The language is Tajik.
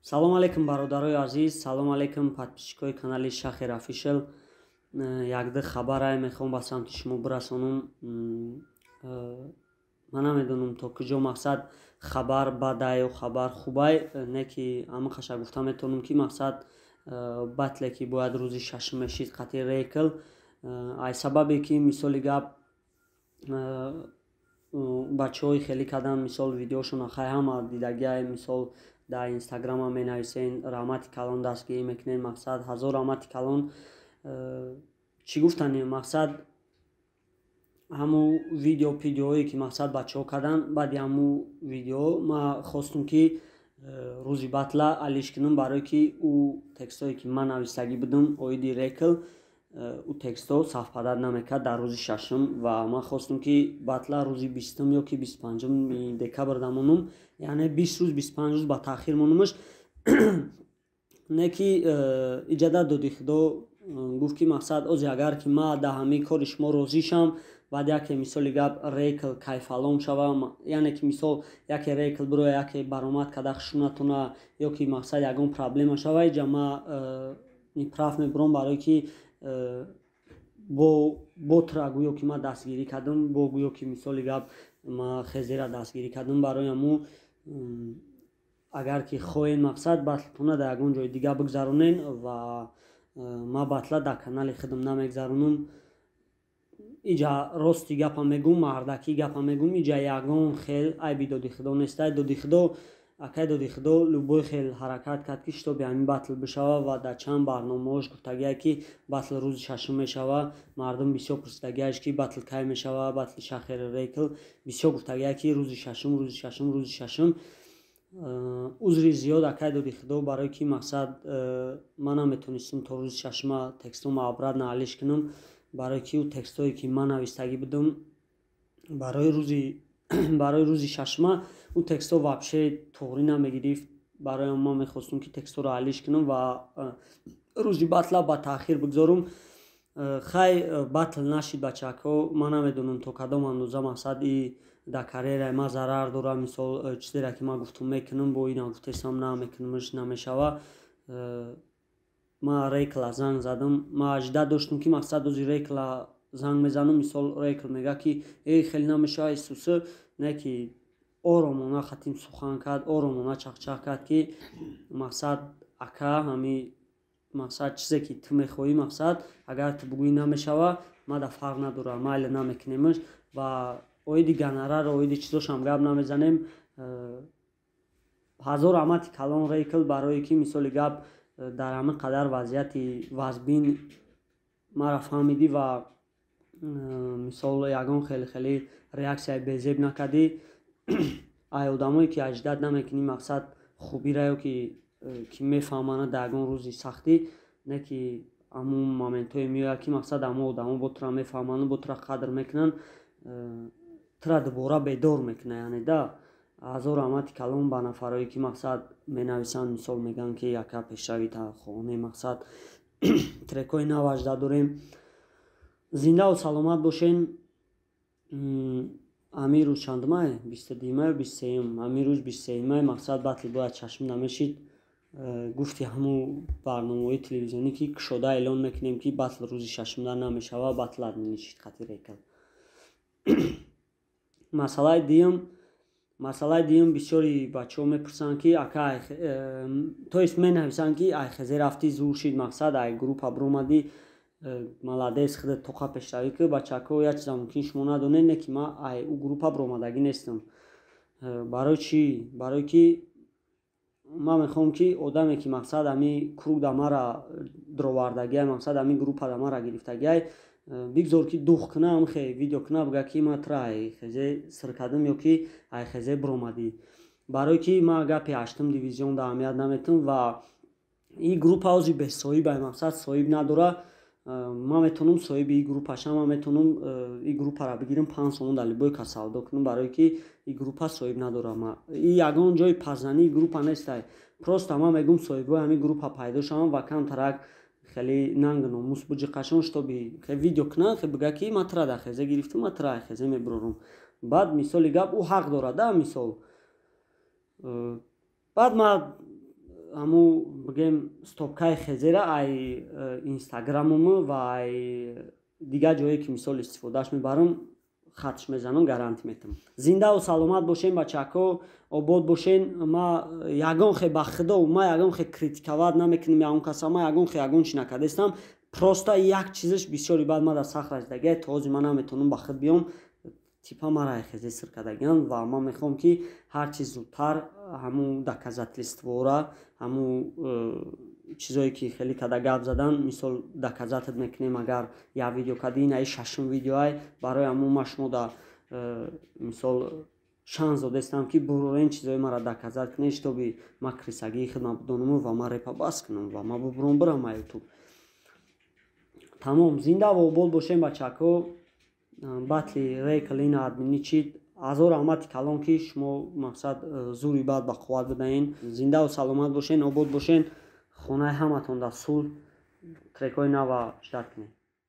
Салом алейкум бародарои азиз, салом алейкум подписчикои канали Шахер Official. Якда хабарай мехоҳам ба самти шумо бирасонам. Ман намедонам то куҷо мақсад хабар бадай ё хабар хубай, не ки амақаша гуфта метавонам ки мақсад батле ки бояд рӯзи шашум мешид қатъи рейкл. Ай сабабе ки мисоли гап бачаҳои хеле кадан мисол видеошон ахай ҳама дидагиай мисол дар инстаграма менависен раҳмати калон дастгирӣ мекунен, мақсад ҳазор раҳмати калон чӣ гуфтани мақсад ҳаму видеоҳое ки мақсад бачаҳо кадан баъди ҳаму видео ман хостум ки рӯзи батла алиш кунам барое ки ӯ текстое ки ман навистагӣ будам оиди рекл ӯ текстҳо сафпадад намекард дар рӯзи шашум ва ман хостум ки батла рӯзи 20 ё ки 25 декабр дамонум, яъне 20 рӯз 25 рӯз ба таъхир монумаш. Не ки иҷазат доди худо гуфт ки мақсад ози агар ки ман дар ҳамаи кори шумо розӣ шам баъд яке мисоли гап рекл кайфалом шавам, яъне ки мисол яке рекл бироя яке баромад када хушум натона ё ки мақсад ягон проблема шава иҷа ман ниправ мебурам барое ки бо тра гӯё ки ман дастгирӣ кардам, бо гӯё ки мисоли гап ман хезера дастгирӣ кардам барои ҳаму агар ки хоҳен мақсад батлатона дар ягон ҷои дига бигзаронен ва ман батла дар канали худам намегзаронам. иҷа рости гапа мегум, мардакӣ гапа мегум, иҷа ягон хел айби доди худо нестай. Доди худо акай доди худо любой хел ҳаракат кард ки шитоби ҳамин батл бишава ва дар чанд барномаҳош гуфтагиай ки батл рӯзи шашум мешава. Мардум бисёр пурсидагиаш ки батл кай мешава, батли Шахери рекл бисёр гуфтагиай ки рӯзи шашум, рӯзи шашум, рӯзи шашум. узри зиёд акай доди худо барое ки мақсад ман наметонистам то рӯзи шашума текстҳома абрад наалиш кунам, барое ки ӯ текстҳое ки ман навистагӣ будам барои рӯзи шашума ӯ текстҳо вообще тоғрӣ намегирифт. Барои ҳам ман мехостам ки текстҳоро алиш кунам ва рӯзи батла ба таъхир бигзорам. Хай батл нашид бачаҳако, ман намедонам то кадом андоза мақсад и дар карьераи ман зарар дора. Мисол чизере ки ман гуфтам мекунам бо ина гуфтесам намекунамаш намешава. ман рекла занг задам, ман аҷда доштам ки мақсад ози рекла занг мезанам, мисол рекл мега ки хеле намешава истуса, не ки оромона хатим сухан кард, оромона чахчах кард ки мақсад ака ҳами мақсад чизе ки ту мехоҳӣ мақсад агар ту бугӯӣ намешава мада фарқ надора, майле намекунемаш ва оиди гонорар оиди чизошам гап намезанем. ҳазор раҳмати калон рекл барое ки мисоли гап дар ҳамин қадар вазъияти вазбин мара фаҳмидӣ ва мисол ягон хеле реаксияи безеб накардӣ. ай одамое ки аҷдад намекунӣ мақсад хубира ё ки мефаҳманд дар ягон рӯзи сахтӣ, не ки ҳамун моментҳое меояд ки мақсад ҳамун одамо бо тура мефаҳманд, бо тура қадр мекунанд, тура дубора бедор мекунад. яъне да ҳазор раҳмати калон ба нафарое ки мақсад менависанд, мисол мегӯянд ки яка пешравита хоҳонем, мақсад трекҳои нав аҷдад дорем. зиндаву саломат бошен. ҳамин рӯз чандумай 22 23 ҳамин рӯз 23 мақсад батли бояд шашум намешид. гуфти ҳамун барномаҳои телевизионӣ ки кушода эълон мекунем ки батл рӯзи шашумда намешава, батлад менишид қатъи рекл. масъалаи диюм бисёри бачаҳо мепурсанд ки ака тоест менависанд ки ай хезер рафтӣ зур шид, мақсад ай группа биромадӣ молодец худат тоқа пешравӣ ки бачаҳако як чиза мумкин шумо надонед, не ки ман ай ӯ группа биромадагӣ нестам. барои чӣ? Барое ки ман мехоҳам ки одаме ки мақсад ҳамин круг да мара дровардагиай, мақсад ҳамин группа да мара гирифтагиай бигзор ки дух куна, ҳамхе видео куна бигӯя ки ман тура ай хезе сир кардам ё ки ай хезе биромадӣ. Барое ки ман гапи 8 дивизион да аҳамият наметам ва ин группа ози бесоҳиб ай мақсад соҳиб надора. ман метавонам соҳиби ин группа шам, ман метавонам ин группаро бигирам 5 сомон дар любой ка савдо кунам, барое ки ин группа соҳиб надора. ин ягон ҷои пазании группа нестай. просто ман мегӯям соҳибои ҳамин группа пайдо шаванд ва камтарак хеле нанг номус буҷиқашон шитоби видео кунанд, бигӯяд ки ман тура дар хезе гирифтам, ман тура хезе мебурорам. баъд мисоли гап ӯ ҳақ дорад, мисол баъд ман ҳаму бигем стопкаи хезера ай инстаграмуmu ва ай дигар ҷое ки мисол истифодааш мебарам хатш мезанам, гарантӣ метавам. Зиндаву саломат бошен бачаҳко, обод бошен. Ма ягон хе ба худо ма ягон хе критикават намекунам ягон каса, ма ягон чи накардастам. Просто як чизаш бисёри баъд ма дар сахт расидагиай, то ҳозир ма наметавонам ба худ биём, типа мара хезе сир кардагиан ва ман мехоҳам ки ҳарчи зудтар ҳаму доказательствора, ҳаму чизое ки хеле када гап задан, мисол доказател мекунем агар як видео кардин, ай шашум видеоай барои ҳаму ма шумо да мисол шанс додастам ки бурен чизои мара доказат кунед, штоби ма крисагии хидмат бидонам ва ма репа бас кунам ва ма бубурам бирам ма ютуб. Тамом, зинда ва обод бошен бачаҳко. Батли рейкалина админи чид азор раҳмати калон ки шумо мақсад зури баъд ба қувват бидаин. Зиндаву саломат бошен, обод бошен. Хонаи ҳаматон дар сулҳ, трекҳои нав ва шитар кунед.